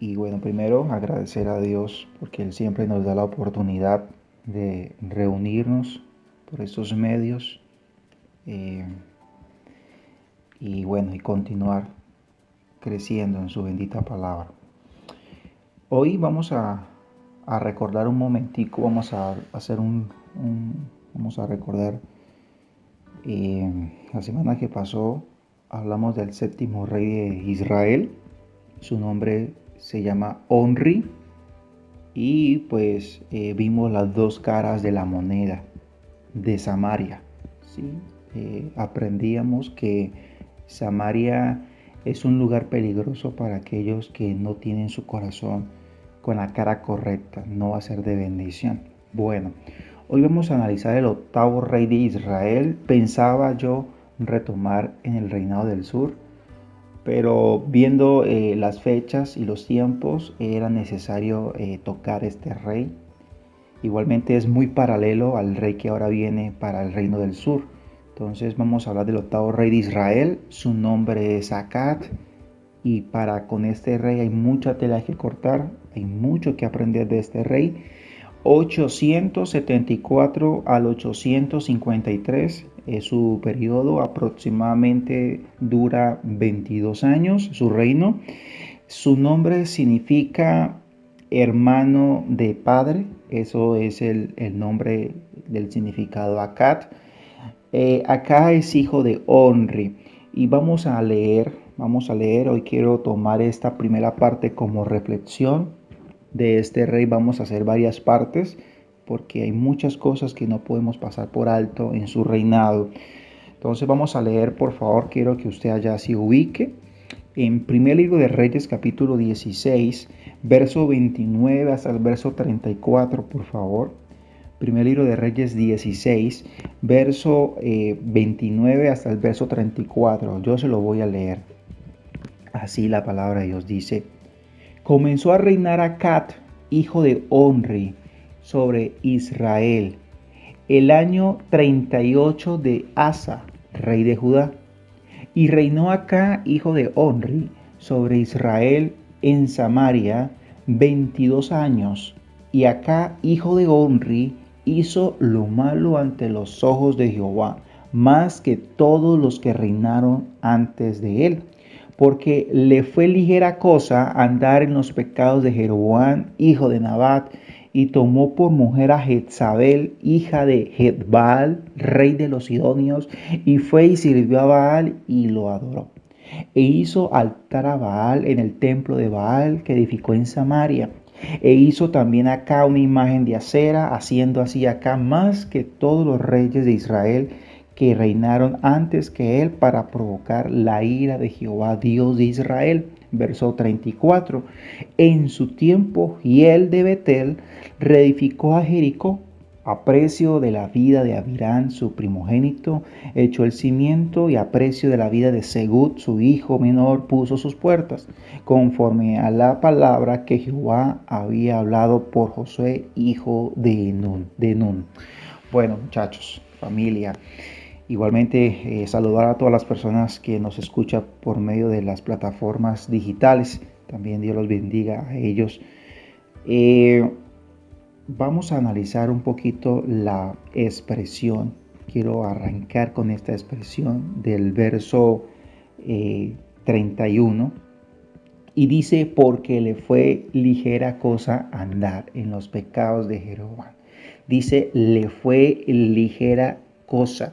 Y bueno, primero agradecer a Dios porque Él siempre nos da la oportunidad de reunirnos por estos medios eh, y bueno, y continuar creciendo en su bendita palabra. Hoy vamos a recordar un momentico, vamos a hacer vamos a recordar la semana que pasó hablamos del séptimo rey de Israel. Su nombre se llama Onri. Y pues vimos las dos caras de la moneda de Samaria. ¿Sí? Aprendíamos que Samaria es un lugar peligroso para aquellos que no tienen su corazón con la cara correcta. No va a ser de bendición. Bueno, hoy vamos a analizar el octavo rey de Israel. Pensaba yo retomar en el reinado del sur, pero viendo las fechas y los tiempos era necesario tocar este rey. Igualmente es muy paralelo al rey que ahora viene para el reino del sur. Entonces vamos a hablar del octavo rey de Israel. Su nombre es Acat. Y para con este rey hay mucha tela que cortar. Hay mucho que aprender de este rey. 874 al 853 es su periodo, aproximadamente dura 22 años su reino. Su nombre significa hermano de padre, eso es el nombre del significado Acat. Acá es hijo de Onri y vamos a leer, hoy quiero tomar esta primera parte como reflexión de este rey. Vamos a hacer varias partes porque hay muchas cosas que no podemos pasar por alto en su reinado. Entonces vamos a leer, por favor, quiero que usted allá se ubique. En primer libro de Reyes, capítulo 16, verso 29 hasta el verso 34, por favor. Primer libro de Reyes 16, verso 29 hasta el verso 34. Yo se lo voy a leer. Así la palabra de Dios dice: comenzó a reinar Acat, hijo de Onri, sobre Israel, el año 38 de Asa, rey de Judá. Y reinó Acá, hijo de Onri, sobre Israel en Samaria 22 años. Y Acá, hijo de Onri, hizo lo malo ante los ojos de Jehová, más que todos los que reinaron antes de él. Porque le fue ligera cosa andar en los pecados de Jeroboam, hijo de Nabat, y tomó por mujer a Jezabel, hija de Jetbaal, rey de los Sidonios, y fue y sirvió a Baal y lo adoró. E hizo altar a Baal en el templo de Baal que edificó en Samaria. E hizo también acá una imagen de acera, haciendo así acá más que todos los reyes de Israel que reinaron antes que él, para provocar la ira de Jehová, Dios de Israel. Verso 34. En su tiempo, Hiel de Betel reedificó a Jericó a precio de la vida de Abirán, su primogénito, echó el cimiento, y a precio de la vida de Segud, su hijo menor, puso sus puertas, conforme a la palabra que Jehová había hablado por Josué, hijo de Nun. Bueno, muchachos, familia, igualmente saludar a todas las personas que nos escuchan por medio de las plataformas digitales. También Dios los bendiga a ellos. Vamos a analizar un poquito la expresión. Quiero arrancar con esta expresión del verso 31. Y dice: porque le fue ligera cosa andar en los pecados de Jeroboam. Dice: le fue ligera cosa.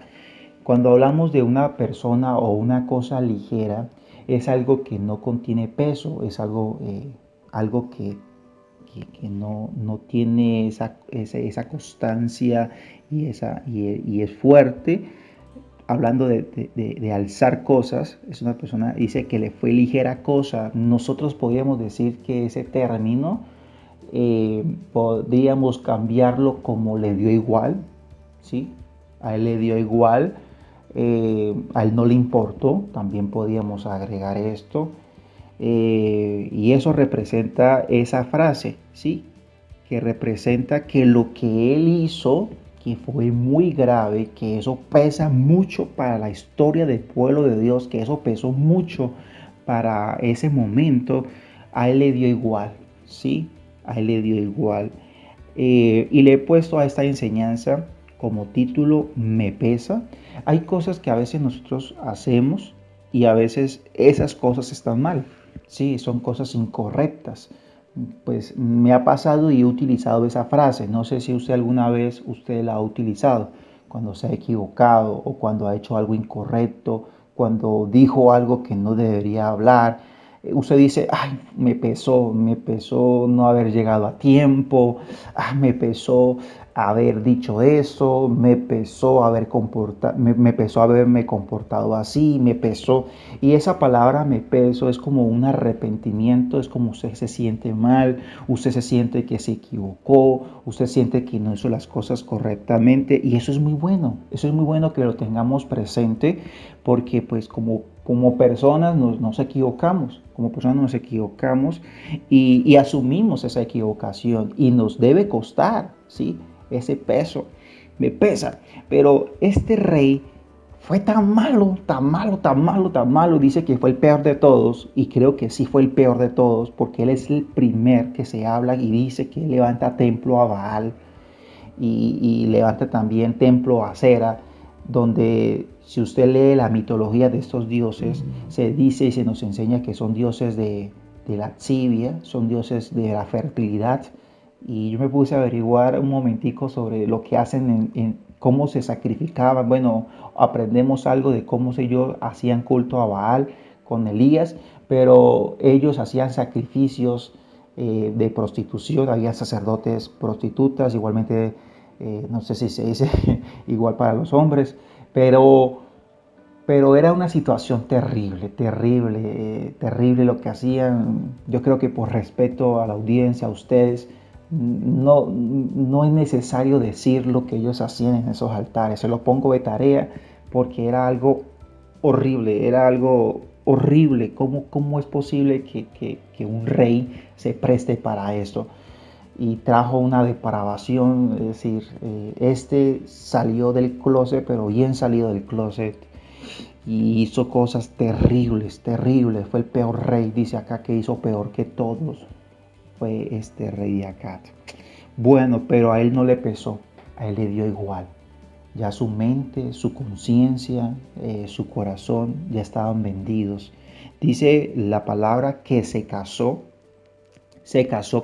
Cuando hablamos de una persona o una cosa ligera, es algo que no contiene peso, es algo que no tiene esa constancia y es fuerte. Hablando de alzar cosas, es una persona, dice que le fue ligera cosa. Nosotros podríamos decir que ese término podríamos cambiarlo como le dio igual, ¿sí? A él le dio igual, a él no le importó, también podríamos agregar esto. Y eso representa esa frase, ¿sí? Que representa que lo que él hizo, que fue muy grave, que eso pesa mucho para la historia del pueblo de Dios, que eso pesó mucho para ese momento, A él le dio igual, ¿sí? A él le dio igual. Y le he puesto a esta enseñanza como título Me pesa. Hay cosas que a veces nosotros hacemos y a veces esas cosas están mal, sí, son cosas incorrectas. Pues me ha pasado y he utilizado esa frase. No sé si usted alguna vez usted la ha utilizado cuando se ha equivocado o cuando ha hecho algo incorrecto, cuando dijo algo que no debería hablar. Usted dice, ay, me pesó no haber llegado a tiempo, me pesó haber dicho eso, me pesó haberme comportado así, me pesó. Y esa palabra me peso es como un arrepentimiento, es como usted se siente mal, usted se siente que se equivocó, usted siente que no hizo las cosas correctamente y eso es muy bueno que lo tengamos presente porque pues como personas nos equivocamos, como personas nos equivocamos y asumimos esa equivocación y nos debe costar, ¿sí? Ese peso me pesa, pero este rey fue tan malo, tan malo, tan malo, tan malo. Dice que fue el peor de todos y creo que sí fue el peor de todos porque él es el primer que se habla y dice que levanta templo a Baal y levanta también templo a Cera, donde si usted lee la mitología de estos dioses, se dice y se nos enseña que son dioses de la lascivia, son dioses de la fertilidad. Y yo me puse a averiguar un momentico sobre lo que hacen cómo se sacrificaban. Bueno, aprendemos algo de cómo ellos hacían culto a Baal con Elías, pero ellos hacían sacrificios de prostitución, había sacerdotes prostitutas, igualmente, no sé si se dice igual para los hombres, pero, pero era una situación terrible, terrible, terrible lo que hacían. Yo creo que por respeto a la audiencia, a ustedes, no es necesario decir lo que ellos hacían en esos altares. Se lo pongo de tarea porque era algo horrible, era algo horrible. ¿Cómo es posible que un rey se preste para esto? Y trajo una depravación, es decir, este salió del closet, pero bien salido del closet, y hizo cosas terribles, terribles. Fue el peor rey, dice acá que hizo peor que todos. Fue este rey de Acat. Bueno, pero a él no le pesó, a él le dio igual. Ya su mente, su conciencia, su corazón ya estaban vendidos. Dice la palabra que se casó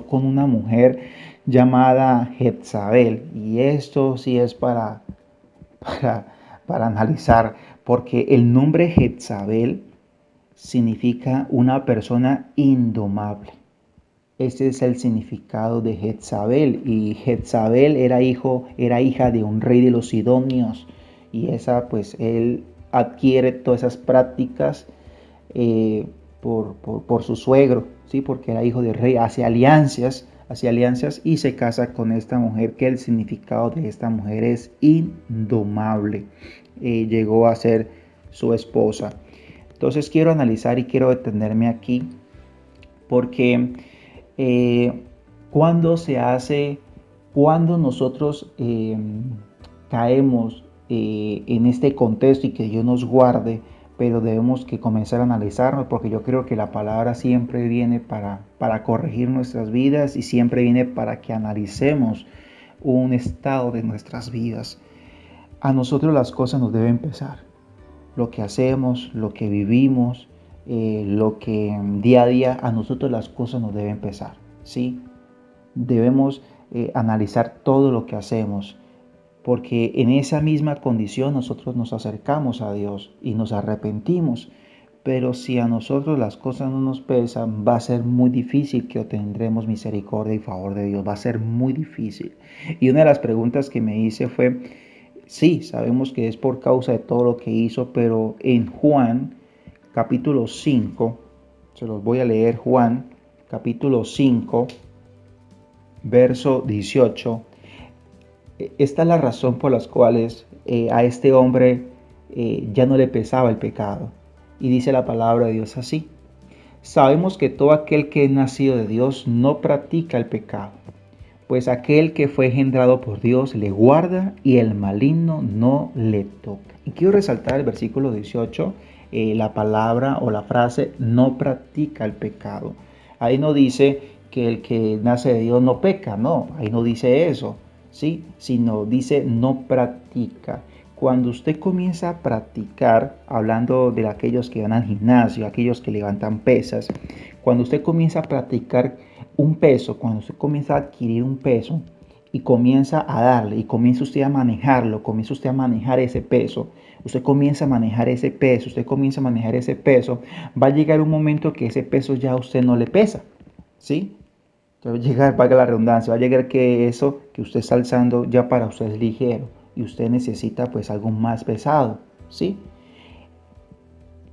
con una mujer llamada Jezabel. Y esto sí es para, para analizar, porque el nombre Jezabel significa una persona indomable. Ese es el significado de Jezabel. Y Jezabel era hija de un rey de los sidonios. Y esa, pues, él adquiere todas esas prácticas eh, por su suegro, ¿sí? Porque era hijo del rey, hace alianzas y se casa con esta mujer, que el significado de esta mujer es indomable. Llegó a ser su esposa. Entonces quiero analizar y quiero detenerme aquí porque eh, cuando se hace, cuando nosotros caemos en este contexto y que Dios nos guarde, pero debemos que comenzar a analizarnos porque yo creo que la palabra siempre viene para corregir nuestras vidas y siempre viene para que analicemos un estado de nuestras vidas. A nosotros las cosas nos deben pesar. Lo que hacemos, lo que vivimos, lo que día a día, a nosotros las cosas nos deben pesar, ¿sí? Debemos analizar todo lo que hacemos, porque en esa misma condición nosotros nos acercamos a Dios y nos arrepentimos. Pero si a nosotros las cosas no nos pesan, va a ser muy difícil que obtendremos misericordia y favor de Dios. Va a ser muy difícil. Y una de las preguntas que me hice fue, sí, sabemos que es por causa de todo lo que hizo, pero en Juan capítulo 5, se los voy a leer, Juan capítulo 5, verso 18. Esta es la razón por las cuales a este hombre ya no le pesaba el pecado. Y dice la palabra de Dios así. Sabemos que todo aquel que es nacido de Dios no practica el pecado, pues aquel que fue engendrado por Dios le guarda y el maligno no le toca. Y quiero resaltar el versículo 18, la palabra o la frase no practica el pecado. Ahí no dice que el que nace de Dios no peca, no, ahí no dice eso, ¿sí? Sino dice no practica. Cuando usted comienza a practicar, hablando de aquellos que van al gimnasio, aquellos que levantan pesas, cuando usted comienza a practicar un peso, cuando usted comienza a adquirir un peso y comienza a darle y comienza usted a manejarlo, comienza usted a manejar ese peso, usted comienza a manejar ese peso, usted comienza a manejar ese peso, va a llegar un momento que ese peso ya a usted no le pesa, ¿sí? Va a llegar, valga la redundancia, va a llegar que eso que usted está alzando ya para usted es ligero y usted necesita pues algo más pesado, ¿sí?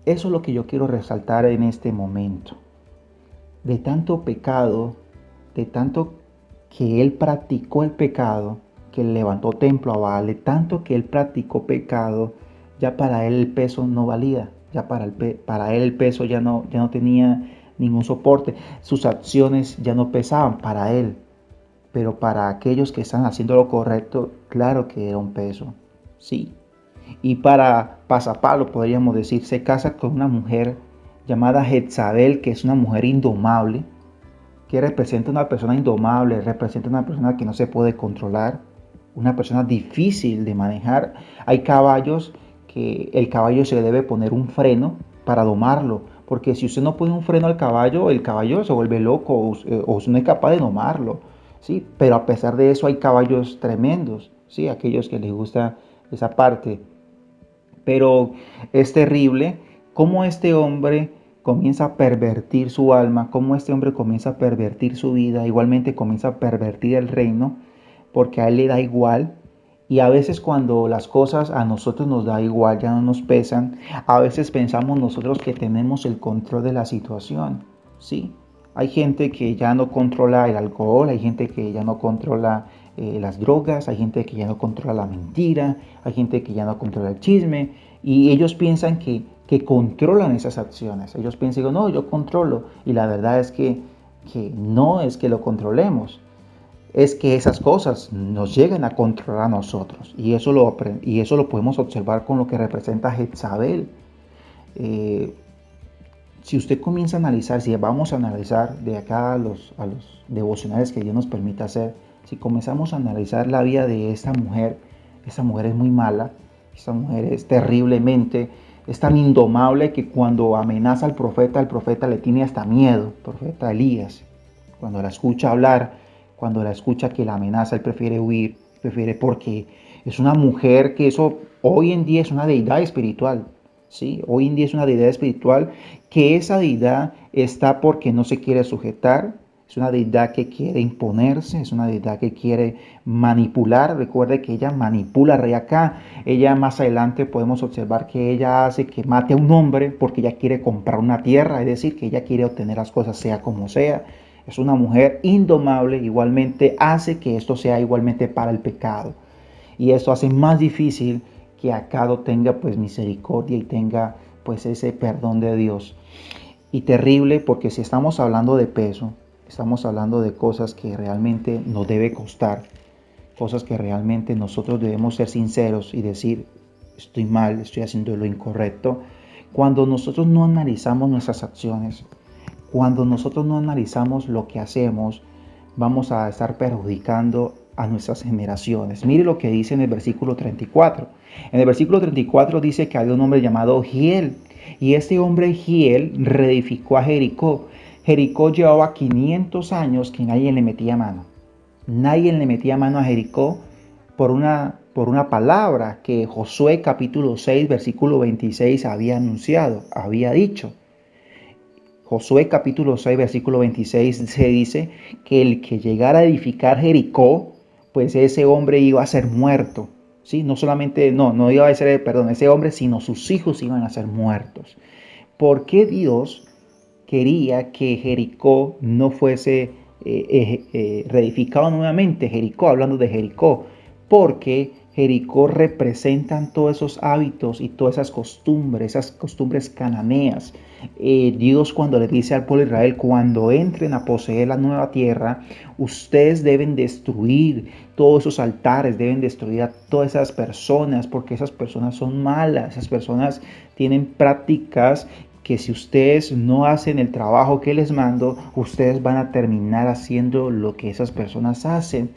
Eso es lo que yo quiero resaltar en este momento. De tanto pecado, de tanto que él practicó el pecado, que él levantó templo a Baal, de tanto que él practicó pecado, ya para él el peso no valía, ya para él el peso ya no tenía ningún soporte, sus acciones ya no pesaban para él, pero para aquellos que están haciendo lo correcto, claro que era un peso, sí. Y para pasapalo, podríamos decir, se casa con una mujer llamada Jezabel, que es una mujer indomable, que representa una persona indomable, representa una persona que no se puede controlar, una persona difícil de manejar. Hay caballos que el caballo se le debe poner un freno para domarlo, porque si usted no pone un freno al caballo, el caballo se vuelve loco o usted no es capaz de domarlo, ¿sí? Pero a pesar de eso hay caballos tremendos, ¿sí? Aquellos que les gusta esa parte. Pero es terrible cómo este hombre comienza a pervertir su alma, cómo este hombre comienza a pervertir su vida, igualmente comienza a pervertir el reino, porque a él le da igual. Y a veces cuando las cosas a nosotros nos da igual, ya no nos pesan, a veces pensamos nosotros que tenemos el control de la situación, ¿sí? Hay gente que ya no controla el alcohol, hay gente que ya no controla las drogas, hay gente que ya no controla la mentira, hay gente que ya no controla el chisme y ellos piensan que controlan esas acciones. Ellos piensan, no, yo controlo y la verdad es que no es que lo controlemos, es que esas cosas nos llegan a controlar a nosotros y y eso lo podemos observar con lo que representa Jezabel. Eh, si usted comienza a analizar, si vamos a analizar de acá a los devocionales que Dios nos permite hacer, si comenzamos a analizar la vida de esta mujer es muy mala, esta mujer es terriblemente, es tan indomable que cuando amenaza al profeta, el profeta le tiene hasta miedo, el profeta Elías. Cuando la escucha hablar, cuando la escucha que la amenaza, él prefiere huir, prefiere porque es una mujer que eso hoy en día es una deidad espiritual. ¿Sí? Hoy en día es una deidad espiritual que esa deidad está porque no se quiere sujetar, es una deidad que quiere imponerse, es una deidad que quiere manipular. Recuerde que ella manipula al rey acá. Ella más adelante podemos observar que ella hace que mate a un hombre porque ella quiere comprar una tierra, es decir, que ella quiere obtener las cosas sea como sea. Es una mujer indomable, igualmente hace que esto sea igualmente para el pecado. Y esto hace más difícil que Acado tenga pues misericordia y tenga pues ese perdón de Dios. Y terrible porque si estamos hablando de peso, estamos hablando de cosas que realmente nos debe costar, cosas que realmente nosotros debemos ser sinceros y decir, estoy mal, estoy haciendo lo incorrecto. Cuando nosotros no analizamos nuestras acciones, cuando nosotros no analizamos lo que hacemos, vamos a estar perjudicando a nuestras generaciones. Mire lo que dice en el versículo 34. En el versículo 34 dice que había un hombre llamado Giel. Y este hombre Giel reedificó a Jericó. Jericó llevaba 500 años que nadie le metía mano. Nadie le metía mano a Jericó por una palabra que Josué capítulo 6 versículo 26 había anunciado, había dicho. Josué capítulo 6 versículo 26 se dice que el que llegara a edificar Jericó, pues ese hombre iba a ser muerto. ¿Sí? No solamente, no iba a ser, perdón, ese hombre, sino sus hijos iban a ser muertos. ¿Por qué Dios quería que Jericó no fuese reedificado nuevamente? Jericó, hablando de Jericó, porque Jericó representan todos esos hábitos y todas esas costumbres cananeas. Dios cuando le dice al pueblo de Israel, cuando entren a poseer la nueva tierra, ustedes deben destruir todos esos altares, deben destruir a todas esas personas, porque esas personas son malas, esas personas tienen prácticas que si ustedes no hacen el trabajo que les mando, ustedes van a terminar haciendo lo que esas personas hacen.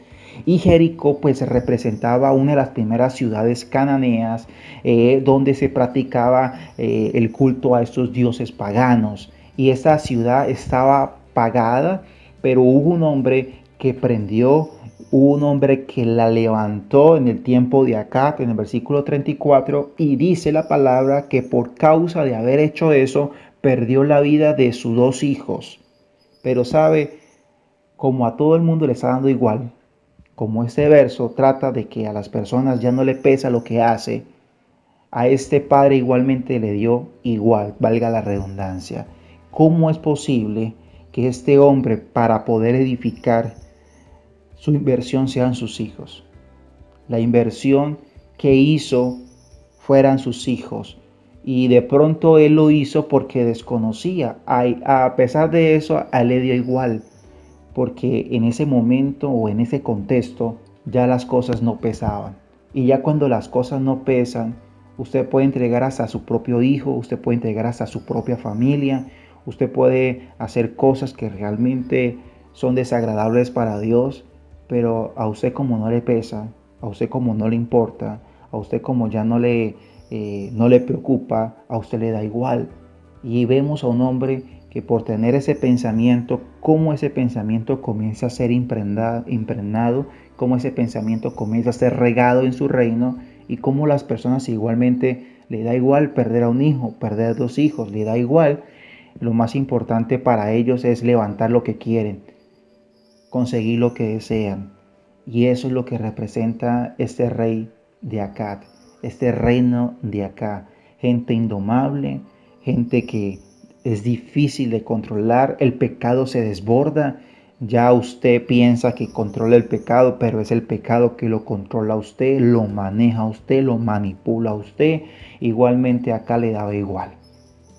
Y Jericó pues representaba una de las primeras ciudades cananeas donde se practicaba el culto a estos dioses paganos. Y esta ciudad estaba pagada, pero hubo un hombre que prendió, hubo un hombre que la levantó en el tiempo de Acat, en el versículo 34, y dice la palabra que por causa de haber hecho eso, perdió la vida de sus dos hijos. Pero sabe, como a todo el mundo le está dando igual, como este verso trata de que a las personas ya no le pesa lo que hace, a este padre igualmente le dio igual, valga la redundancia. ¿Cómo es posible que este hombre, para poder edificar, su inversión sean sus hijos? La inversión que hizo fueran sus hijos. Y de pronto él lo hizo porque desconocía. A pesar de eso, a él le dio igual. Porque en ese momento o en ese contexto ya las cosas no pesaban. Y ya cuando las cosas no pesan, usted puede entregar hasta a su propio hijo, usted puede entregar hasta a su propia familia, usted puede hacer cosas que realmente son desagradables para Dios, pero a usted como no le pesa, a usted como no le importa, a usted como ya no le preocupa, a usted le da igual. Y vemos a un hombre que por tener ese pensamiento, cómo ese pensamiento comienza a ser impregnado, cómo ese pensamiento comienza a ser regado en su reino y cómo las personas igualmente le da igual perder a un hijo, perder dos hijos, le da igual. Lo más importante para ellos es levantar lo que quieren, conseguir lo que desean. Y eso es lo que representa este rey de Akkad, este reino de acá. Gente indomable, gente que es difícil de controlar, el pecado se desborda. Ya usted piensa que controla el pecado, pero es el pecado que lo controla a usted, lo maneja a usted, lo manipula a usted. Igualmente acá le daba igual.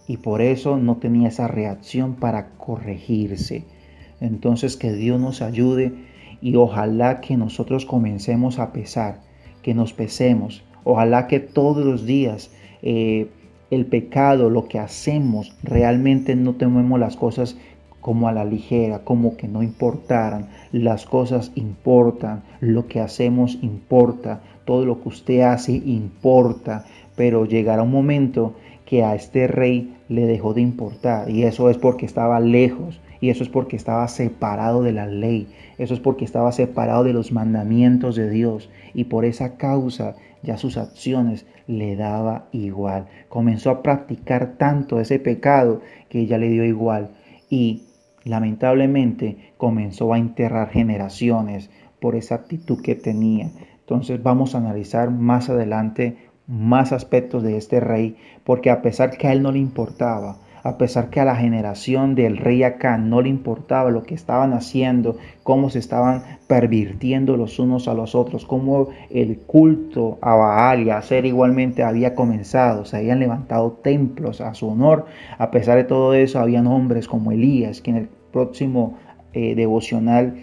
Y por eso no tenía esa reacción para corregirse. Entonces que Dios nos ayude y ojalá que nosotros comencemos a pesar, que nos pesemos. Ojalá que todos los días el pecado, lo que hacemos, realmente no tomemos las cosas como a la ligera, como que no importaran. Las cosas importan, lo que hacemos importa, todo lo que usted hace importa, pero llegará un momento que a este rey le dejó de importar, y eso es porque estaba lejos, y eso es porque estaba separado de la ley, eso es porque estaba separado de los mandamientos de Dios, y por esa causa ya sus acciones le daba igual. Comenzó a practicar tanto ese pecado que ya le dio igual, y lamentablemente comenzó a enterrar generaciones por esa actitud que tenía. Entonces vamos a analizar más adelante más aspectos de este rey, porque a pesar que a él no le importaba, a pesar que a la generación del rey Acán no le importaba lo que estaban haciendo, cómo se estaban pervirtiendo los unos a los otros, cómo el culto a Baal y a Aser igualmente había comenzado, se habían levantado templos a su honor. A pesar de todo eso, habían hombres como Elías, que en el próximo devocional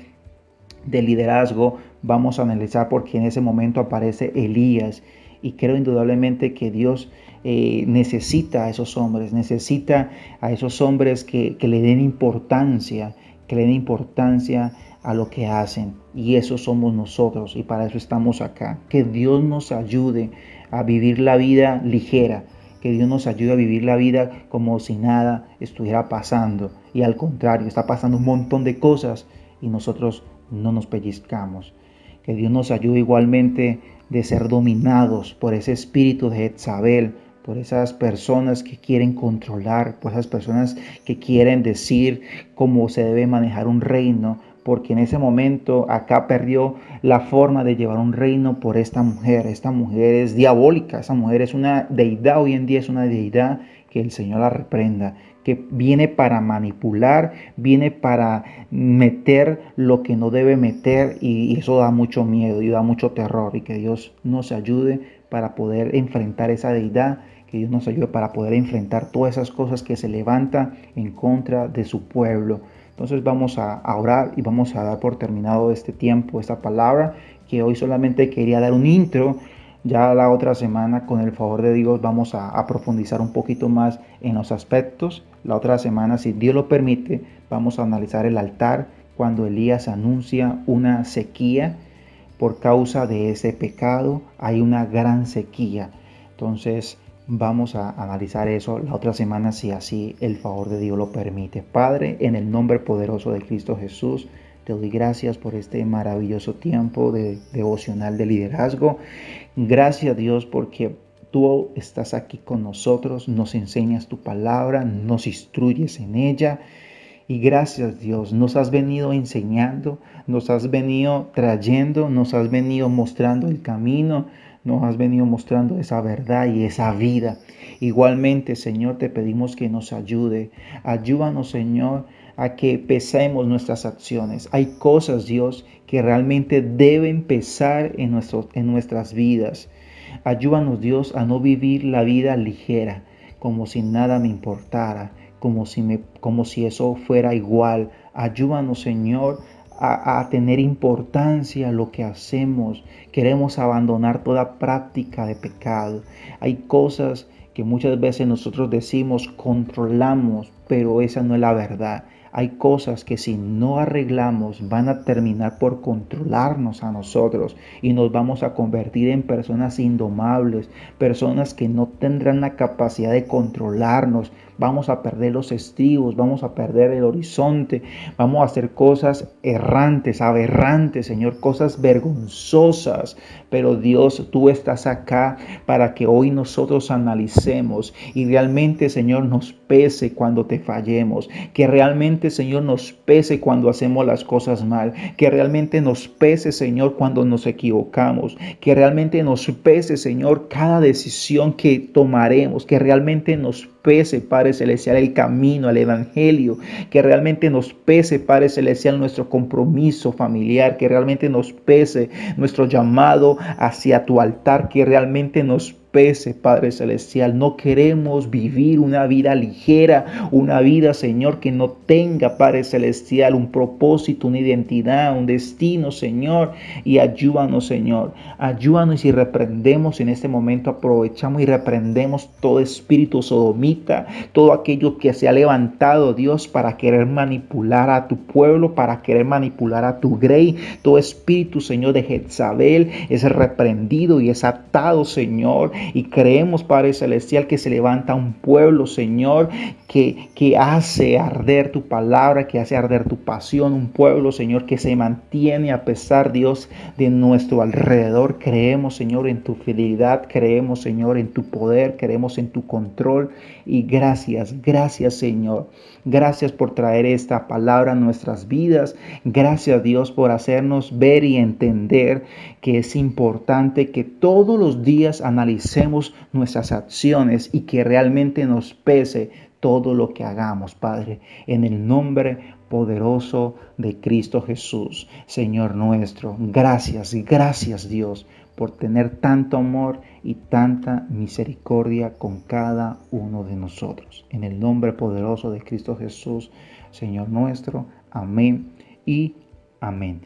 de liderazgo vamos a analizar porque en ese momento aparece Elías, y creo indudablemente que Dios necesita a esos hombres, necesita a esos hombres que le den importancia, que le den importancia a lo que hacen, y eso somos nosotros, y para eso estamos acá. Que Dios nos ayude a vivir la vida ligera, que Dios nos ayude a vivir la vida como si nada estuviera pasando, y al contrario, está pasando un montón de cosas y nosotros no nos pellizcamos. Que Dios nos ayude igualmente de ser dominados por ese espíritu de Jezabel, por esas personas que quieren controlar, por esas personas que quieren decir cómo se debe manejar un reino, porque en ese momento acá perdió la forma de llevar un reino por esta mujer. Esta mujer es diabólica, esa mujer es una deidad, hoy en día es una deidad, que el Señor la reprenda, que viene para manipular, viene para meter lo que no debe meter, y eso da mucho miedo y da mucho terror, y que Dios nos ayude para poder enfrentar esa deidad, que Dios nos ayude para poder enfrentar todas esas cosas que se levantan en contra de su pueblo. Entonces vamos a orar y vamos a dar por terminado este tiempo, esta palabra, que hoy solamente quería dar un intro Ya la otra semana, con el favor de Dios, vamos a profundizar un poquito más en los aspectos. La otra semana, si Dios lo permite, vamos a analizar el altar cuando Elías anuncia una sequía por causa de ese pecado. Hay una gran sequía. Entonces vamos a analizar eso la otra semana si así el favor de Dios lo permite. Padre, en el nombre poderoso de Cristo Jesús, te doy gracias por este maravilloso tiempo de devocional de liderazgo. Gracias Dios porque tú estás aquí con nosotros, nos enseñas tu palabra, nos instruyes en ella. Y gracias Dios, nos has venido enseñando, nos has venido trayendo, nos has venido mostrando el camino, nos has venido mostrando esa verdad y esa vida. Igualmente, Señor, te pedimos que nos ayude. Ayúdanos, Señor, a que pesemos nuestras acciones. Hay cosas, Dios, que realmente deben pesar en nuestras vidas. Ayúdanos, Dios, a no vivir la vida ligera, como si nada me importara, como si eso fuera igual. Ayúdanos, Señor, a tener importancia lo que hacemos. Queremos abandonar toda práctica de pecado. Hay cosas que muchas veces nosotros decimos controlamos, pero esa no es la verdad. Hay cosas que si no arreglamos van a terminar por controlarnos a nosotros y nos vamos a convertir en personas indomables, personas que no tendrán la capacidad de controlarnos. Vamos a perder los estribos, vamos a perder el horizonte, vamos a hacer cosas errantes, aberrantes, Señor, cosas vergonzosas. Pero Dios, tú estás acá para que hoy nosotros analicemos y realmente, Señor, nos pese cuando te fallemos, que realmente, Señor, nos pese cuando hacemos las cosas mal, que realmente nos pese, Señor, cuando nos equivocamos, que realmente nos pese, Señor, cada decisión que tomaremos, que realmente nos pese, Padre Celestial, el camino al Evangelio, que realmente nos pese, Padre Celestial, nuestro compromiso familiar, que realmente nos pese nuestro llamado hacia tu altar, que realmente nos pese, Padre Celestial. No queremos vivir una vida ligera, una vida, Señor, que no tenga, Padre Celestial, un propósito, una identidad, un destino, Señor. Y ayúdanos, Señor. Ayúdanos y reprendemos en este momento, aprovechamos y reprendemos todo espíritu sodomita, todo aquello que se ha levantado, Dios, para querer manipular a tu pueblo, para querer manipular a tu grey. Todo espíritu, Señor, de Jezabel es reprendido y es atado, Señor. Y creemos, Padre Celestial, que se levanta un pueblo, Señor, que hace arder tu palabra, que hace arder tu pasión. Un pueblo, Señor, que se mantiene a pesar, Dios, de nuestro alrededor. Creemos, Señor, en tu fidelidad. Creemos, Señor, en tu poder. Creemos en tu control. Y gracias, Señor. Gracias por traer esta palabra a nuestras vidas. Gracias, Dios, por hacernos ver y entender que es importante que todos los días analicemos nuestras acciones y que realmente nos pese todo lo que hagamos, Padre, en el nombre poderoso de Cristo Jesús, Señor nuestro. Gracias, Dios, por tener tanto amor y tanta misericordia con cada uno de nosotros. En el nombre poderoso de Cristo Jesús, Señor nuestro. Amén y amén.